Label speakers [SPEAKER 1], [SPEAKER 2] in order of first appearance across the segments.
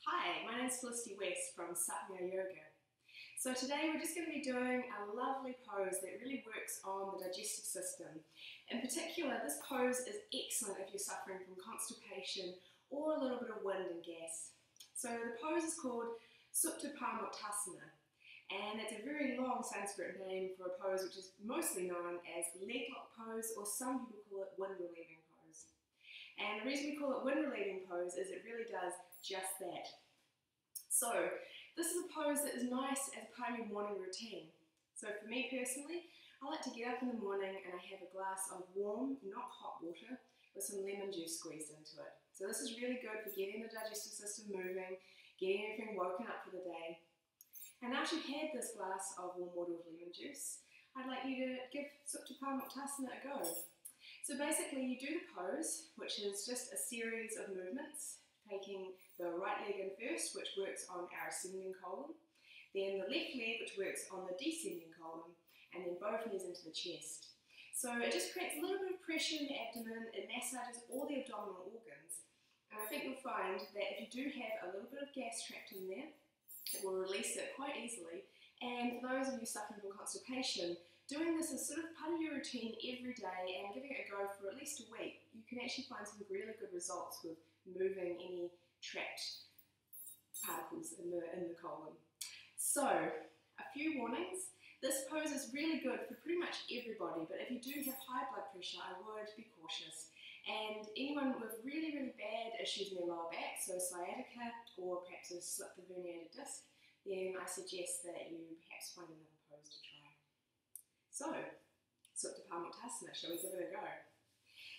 [SPEAKER 1] Hi, my name is Felicity West from Satmya Yoga. So today we're just going to be doing a lovely pose that really works on the digestive system. In particular, this pose is excellent if you're suffering from constipation or a little bit of wind and gas. So the pose is called Supta Pawanmuktasana, and it's a very long Sanskrit name for a pose which is mostly known as leg lock pose, or some people call it wind relieving pose. And the reason we call it wind relieving pose is it really does just that. So this is a pose that is nice as part of your morning routine. So for me personally, I like to get up in the morning and I have a glass of warm, not hot water with some lemon juice squeezed into it. So this is really good for getting the digestive system moving, getting everything woken up for the day. And after you've had this glass of warm water with lemon juice, I'd like you to give Supta Pawanmuktasana a go. So basically you do the pose, which is just a series of movements, taking the right leg in first, which works on our ascending colon, then the left leg, which works on the descending colon, and then both knees into the chest. So it just creates a little bit of pressure in the abdomen, it massages all the abdominal organs, and I think you'll find that if you do have a little bit of gas trapped in there, it will release it quite easily. And for those of you suffering from constipation, doing this as sort of part of your routine every day and giving it a go for at least a week, you can actually find some really good results with moving any trapped particles in the colon. So, a few warnings. This pose is really good for pretty much everybody, but if you do have high blood pressure, I would be cautious. And anyone with really, really bad issues in their lower back, so sciatica or perhaps a slipped or herniated disc, then I suggest that you perhaps find another pose to try. So, Supta Pawanmuktasana, shall we give it a go?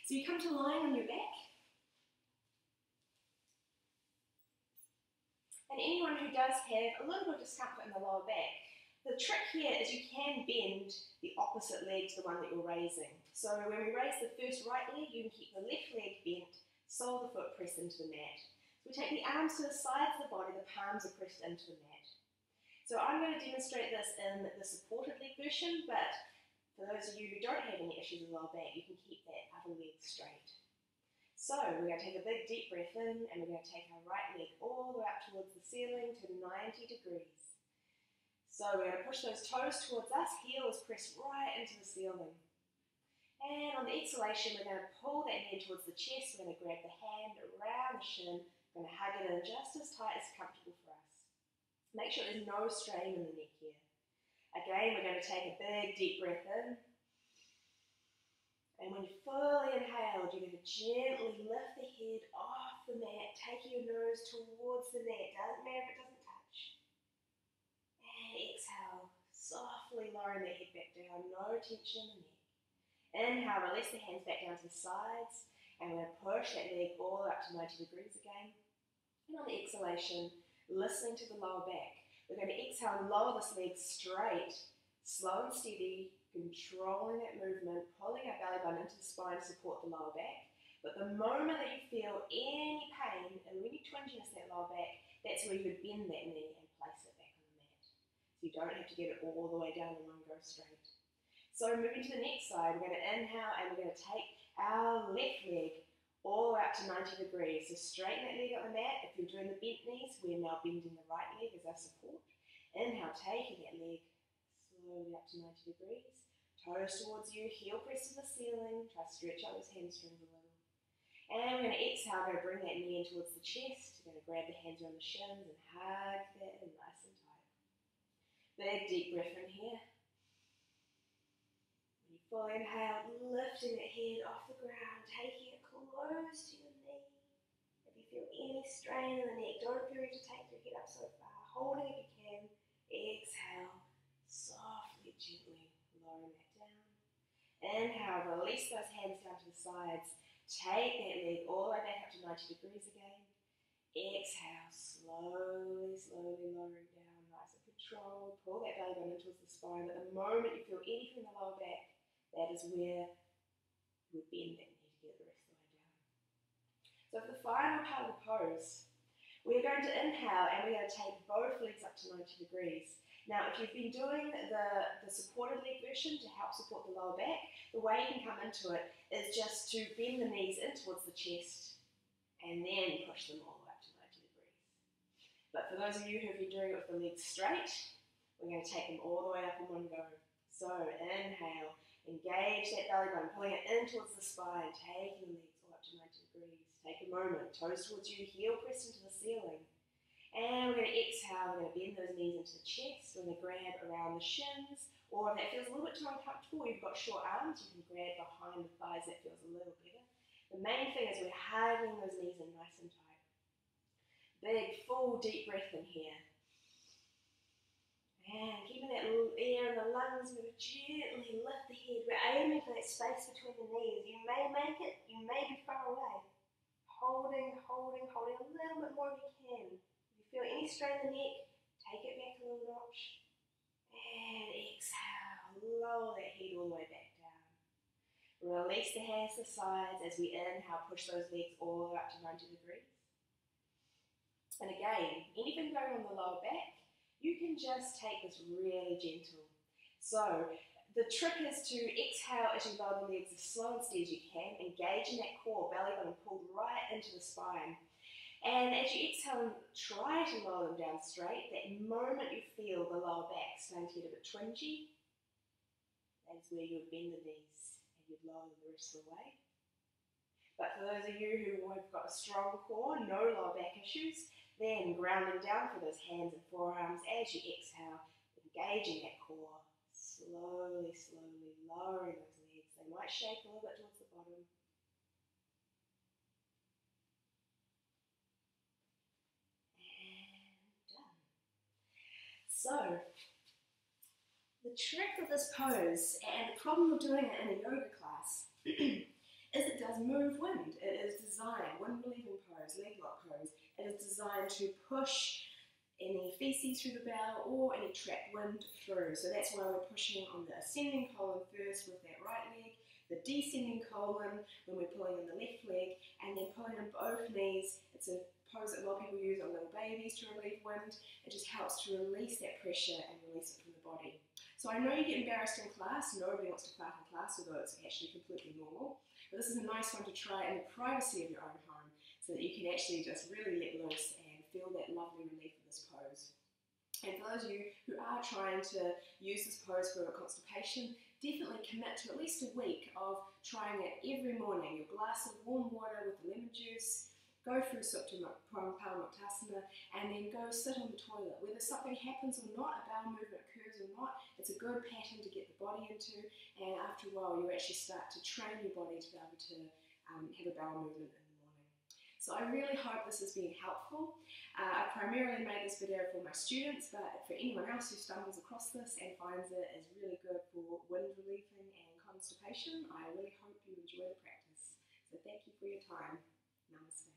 [SPEAKER 1] So you come to lying on your back. And anyone who does have a little bit of discomfort in the lower back, the trick here is you can bend the opposite leg to the one that you're raising. So when we raise the first right leg, you can keep the left leg bent, sole of the foot pressed into the mat. So we take the arms to the sides of the body, the palms are pressed into the mat. So I'm going to demonstrate this in the supported leg version, but for those of you who don't have any issues with the lower back, you can keep that other leg straight. So we're going to take a big deep breath in, and we're going to take our right leg all the way up towards the ceiling to 90 degrees. So we're going to push those toes towards us, heel is pressed right into the ceiling. And on the exhalation, we're going to pull that head towards the chest, we're going to grab the hand around the shin, we're going to hug it in just as tight as comfortable for us. Make sure there's no strain in the neck here. Again, we're going to take a big deep breath in. And when you're fully inhaled, you're going to gently lift the head off the mat, taking your nose towards the mat. Doesn't matter if it doesn't touch. And exhale, softly lowering the head back down, no tension in the neck. Inhale, release the hands back down to the sides, and we're going to push that leg all up to 90 degrees again. And on the exhalation, listening to the lower back, we're going to exhale and lower this leg straight, slow and steady, controlling that movement, pulling our belly button into the spine to support the lower back. But the moment that you feel any pain and any twinginess in that lower back, that's where you would bend that knee and place it back on the mat. So you don't have to get it all the way down in one go straight. So moving to the next side, we're going to inhale and we're going to take our left leg all the way up to 90 degrees. So straighten that leg up the mat. If you're doing the bent knees, we're now bending the right leg as our support. Inhale, taking that leg slowly up to 90 degrees. Toes towards you, heel pressed to the ceiling. Try to stretch out those hamstrings a little. And we're going to exhale, we're going to bring that knee in towards the chest. We're going to grab the hands around the shins and hug that in nice and tight. Big deep breath in here. When you fully inhale, lifting that head off the ground, taking it close to your knee. If you feel any strain in the neck, don't feel ready to take your head up so far. Holding if you can. Exhale, softly, gently lowering that down. Inhale, release those hands down to the sides. Take that leg all the way back up to 90 degrees again. Exhale, slowly, slowly lowering down. Nice and controlled. Pull that belly button in towards the spine. But the moment you feel anything in the lower back, that is where you would bend that knee to get the rest of the way down. So for the final part of the pose, we're going to inhale and we're going to take both legs up to 90 degrees. Now, if you've been doing the supported leg version to help support the lower back, the way you can come into it is just to bend the knees in towards the chest and then push them all the way up to 90 degrees. But for those of you who have been doing it with the legs straight, we're going to take them all the way up in one go. So inhale, engage that belly button, pulling it in towards the spine, taking the legs all up to 90 degrees. Take a moment, toes towards you, heel pressed into the ceiling. And we're going to exhale, we're going to bend those knees into the chest, we're going to grab around the shins, or if that feels a little bit too uncomfortable, you've got short arms, you can grab behind the thighs, that feels a little better. The main thing is we're hugging those knees in nice and tight. Big, full, deep breath in here. And keeping that air in the lungs, we're going to gently lift the head. We're aiming for that space between the knees. You may make it, you may be far away. Holding, holding, holding a little bit more if you can. If you feel any strain in the neck, take it back a little notch. And exhale, lower that head all the way back down. Release the hands to the sides as we inhale, push those legs all the way up to 90 degrees. And again, anything going on the lower back, you can just take this really gentle. So the trick is to exhale as you lower the legs as slow and steady as you can, engaging that core, belly button pulled right into the spine. And as you exhale, try to lower them down straight. That moment you feel the lower back starting to get a bit twingy, that's where you would bend the knees and you'd lower them the rest of the way. But for those of you who have got a strong core, no lower back issues, then grounding down for those hands and forearms as you exhale, engaging that core, slowly, slowly lowering those legs. They might shake a little bit towards the bottom. And done. So, the trick of this pose, and the problem of doing it in a yoga class, is it does move wind. It is designed, wind relieving pose, leg lock pose, it is designed to push any feces through the bowel or any trapped wind through. So that's why we're pushing on the ascending colon first with that right leg, the descending colon when we're pulling in the left leg, and then pulling in both knees. It's a pose that a lot of people use on little babies to relieve wind. It just helps to release that pressure and release it from the body. So I know you get embarrassed in class, nobody wants to clap in class, although it's actually completely normal. But this is a nice one to try in the privacy of your own home, so that you can actually just really let loose and feel that lovely relief of this pose. And for those of you who are trying to use this pose for constipation, definitely commit to at least a week of trying it every morning. Your glass of warm water with lemon juice, go through Supta Pawanmuktasana, and then go sit on the toilet. Whether something happens or not, a bowel movement occurs or not, it's a good pattern to get the body into, and after a while you actually start to train your body to be able to have a bowel movement in the morning. So I really hope this has been helpful. I primarily made this video for my students, but for anyone else who stumbles across this and finds it is really good for wind relieving and constipation, I really hope you enjoy the practice. So thank you for your time. Namaste.